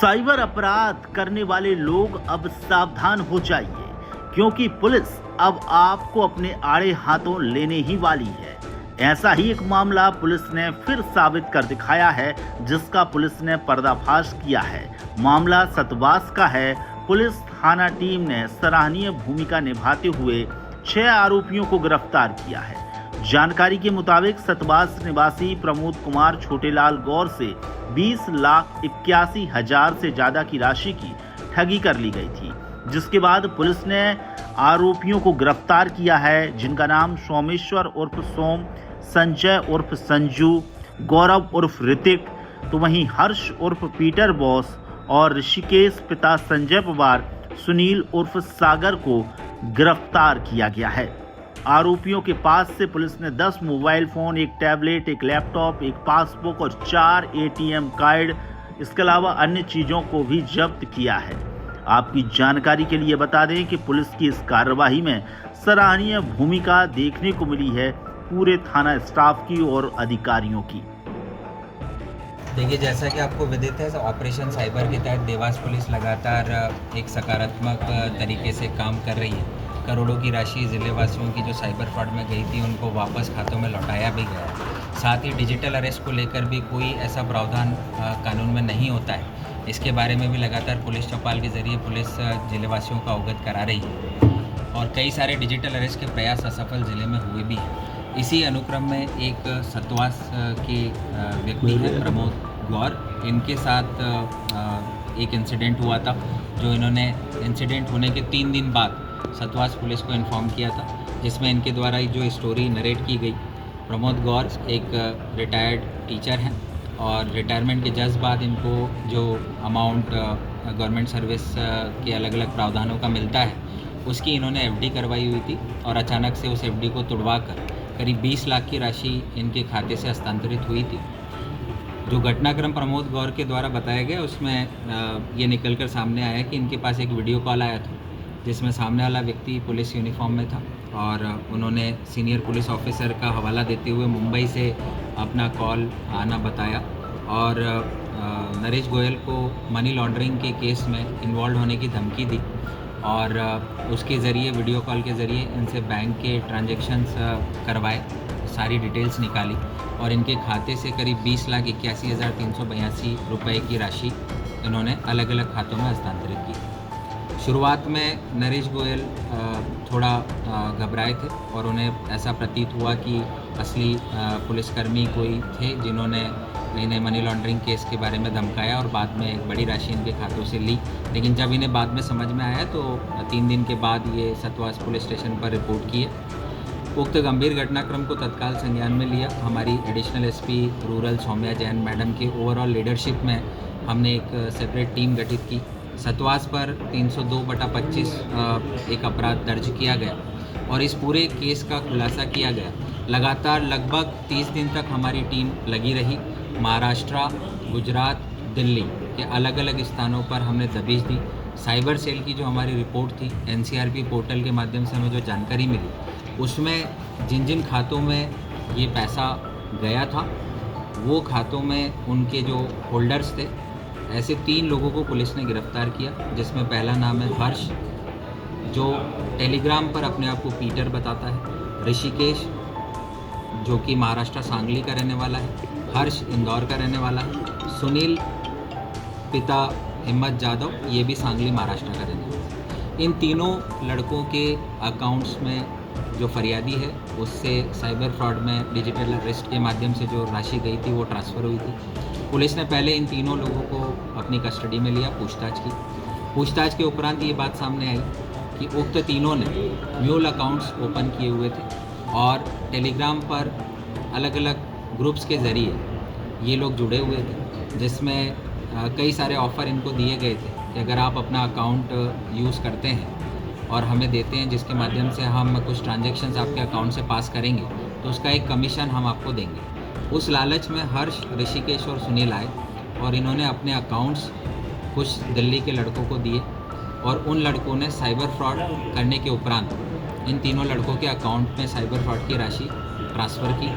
Cyber अपराध करने वाले लोग अब सावधान हो जाइए, क्योंकि पुलिस अब आपको अपने आड़े हाथों लेने ही वाली है। ऐसा ही एक मामला पुलिस ने फिर साबित कर दिखाया है, जिसका पुलिस ने पर्दाफाश किया है। मामला सतवास का है। पुलिस थाना टीम ने सराहनीय भूमिका निभाते हुए 6 आरोपियों को गिरफ्तार किया है। जानकारी के मुताबिक सतवास निवासी प्रमोद कुमार छोटेलाल गौर से 20,81,000 से ज्यादा की राशि की ठगी कर ली गई थी, जिसके बाद पुलिस ने आरोपियों को गिरफ्तार किया है, जिनका नाम सोमेश्वर उर्फ सोम, संजय उर्फ संजू, गौरव उर्फ ऋतिक, तो वहीं हर्ष उर्फ पीटर बॉस और ऋषिकेश पिता संजय पवार, सुनील उर्फ सागर को गिरफ्तार किया गया है। आरोपियों के पास से पुलिस ने 10 मोबाइल फोन, एक टैबलेट, एक लैपटॉप, एक पासबुक और 4 एटीएम कार्ड, इसके अलावा अन्य चीजों को भी जब्त किया है। आपकी जानकारी के लिए बता दें कि पुलिस की इस कार्रवाई में सराहनीय भूमिका देखने को मिली है पूरे थाना स्टाफ की और अधिकारियों की। देखिए, जैसा कि आपको विदित है, ऑपरेशन साइबर के तहत देवास पुलिस लगातार एक सकारात्मक तरीके से काम कर रही है। करोड़ों की राशि ज़िले वासियों की जो साइबर फ्रॉड में गई थी, उनको वापस खातों में लौटाया भी गया है। साथ ही डिजिटल अरेस्ट को लेकर भी कोई ऐसा प्रावधान कानून में नहीं होता है। इसके बारे में भी लगातार पुलिस चौपाल के जरिए पुलिस ज़िले वासियों को अवगत करा रही है और कई सारे डिजिटल अरेस्ट के प्रयास असफल ज़िले में हुए भी हैं। इसी अनुक्रम में एक सतवास के व्यक्ति हैं प्रमोद गौर, इनके साथ एक इंसिडेंट हुआ था, जो इन्होंने इंसिडेंट होने के 3 दिन बाद सतवास पुलिस को इन्फॉर्म किया था, जिसमें इनके द्वारा जो स्टोरी नरेट की गई। प्रमोद गौर एक रिटायर्ड टीचर हैं और रिटायरमेंट के जस्ट बाद इनको जो अमाउंट गवर्नमेंट सर्विस के अलग अलग प्रावधानों का मिलता है, उसकी इन्होंने एफडी करवाई हुई थी और अचानक से उस एफडी को तुड़वा कर करीब 20 लाख की राशि इनके खाते से हस्तांतरित हुई थी। जो घटनाक्रम प्रमोद गौर के द्वारा बताया गया, उसमें ये निकलकर सामने आया कि इनके पास एक वीडियो कॉल आया था, जिसमें सामने वाला व्यक्ति पुलिस यूनिफॉर्म में था और उन्होंने सीनियर पुलिस ऑफिसर का हवाला देते हुए मुंबई से अपना कॉल आना बताया और नरेश गोयल को मनी लॉन्ड्रिंग के केस में इन्वॉल्व होने की धमकी दी और उसके ज़रिए, वीडियो कॉल के ज़रिए इनसे बैंक के ट्रांजैक्शंस करवाए, सारी डिटेल्स निकाली और इनके खाते से करीब 20,81,382 रुपये की राशि इन्होंने अलग अलग खातों में हस्तांतरित की। शुरुआत में नरेश गोयल थोड़ा घबराए थे और उन्हें ऐसा प्रतीत हुआ कि असली पुलिसकर्मी कोई थे, जिन्होंने इन्हें मनी लॉन्ड्रिंग केस के बारे में धमकाया और बाद में एक बड़ी राशि इनके खातों से ली। लेकिन जब इन्हें बाद में समझ में आया तो 3 दिन के बाद ये सतवास पुलिस स्टेशन पर रिपोर्ट किए। उक्त गंभीर घटनाक्रम को तत्काल संज्ञान में लिया। हमारी additional SP rural Saumya Jain madam के ओवरऑल लीडरशिप में हमने एक सेपरेट टीम गठित की। सतवास पर 302/25 एक अपराध दर्ज किया गया और इस पूरे केस का खुलासा किया गया। लगातार लगभग 30 दिन तक हमारी टीम लगी रही। महाराष्ट्र, गुजरात, दिल्ली के अलग अलग स्थानों पर हमने दबिश दी। साइबर सेल की जो हमारी रिपोर्ट थी, एनसीआरपी पोर्टल के माध्यम से हमें जो जानकारी मिली, उसमें जिन जिन खातों में ये पैसा गया था, वो खातों में उनके जो होल्डर्स थे, ऐसे 3 लोगों को पुलिस ने गिरफ्तार किया, जिसमें पहला नाम है हर्ष, जो टेलीग्राम पर अपने आप को पीटर बताता है। ऋषिकेश, जो कि महाराष्ट्र सांगली का रहने वाला है। हर्ष इंदौर का रहने वाला है। सुनील, पिता हिम्मत जाधव, ये भी सांगली महाराष्ट्र का रहने वाला है। इन तीनों लड़कों के अकाउंट्स में जो फरियादी है, उससे साइबर फ्रॉड में डिजिटल अरेस्ट के माध्यम से जो राशि गई थी, वो ट्रांसफ़र हुई थी। पुलिस ने पहले इन तीनों लोगों को अपनी कस्टडी में लिया, पूछताछ की। पूछताछ के उपरांत ये बात सामने आई कि उक्त तीनों ने म्यूल अकाउंट्स ओपन किए हुए थे और टेलीग्राम पर अलग अलग ग्रुप्स के ज़रिए ये लोग जुड़े हुए थे, जिसमें कई सारे ऑफ़र इनको दिए गए थे कि अगर आप अपना अकाउंट यूज़ करते हैं और हमें देते हैं, जिसके माध्यम से हम कुछ ट्रांजैक्शंस आपके अकाउंट से पास करेंगे, तो उसका एक कमीशन हम आपको देंगे। उस लालच में हर्ष, ऋषिकेश और सुनील आए और इन्होंने अपने अकाउंट्स कुछ दिल्ली के लड़कों को दिए और उन लड़कों ने साइबर फ्रॉड करने के उपरांत इन तीनों लड़कों के अकाउंट में साइबर फ्रॉड की राशि ट्रांसफ़र की।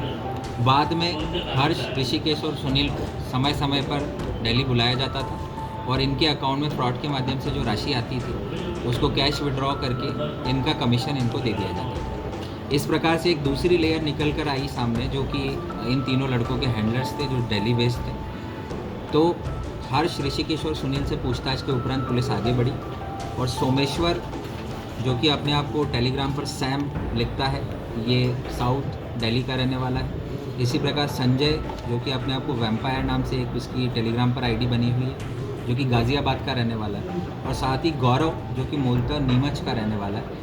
बाद में हर्ष, ऋषिकेश और सुनील को समय समय पर दिल्ली बुलाया जाता था और इनके अकाउंट में फ्रॉड के माध्यम से जो राशि आती थी उसको कैश विड्रॉ करके इनका कमीशन इनको दे दिया जाता था। इस प्रकार से एक दूसरी लेयर निकल कर आई सामने, जो कि इन तीनों लड़कों के हैंडलर्स थे जो दिल्ली बेस्ड थे। तो हर्ष, ऋषिकेश और सुनील से पूछताछ के उपरांत पुलिस आगे बढ़ी और सोमेश्वर, जो कि अपने आप को टेलीग्राम पर सैम लिखता है, ये साउथ दिल्ली का रहने वाला है। इसी प्रकार संजय, जो कि अपने आप को वैम्पायर नाम से एक उसकी टेलीग्राम पर आईडी बनी हुई है, जो कि गाज़ियाबाद का रहने वाला है। और साथ ही गौरव, जो कि मूलतः नीमच का रहने वाला है,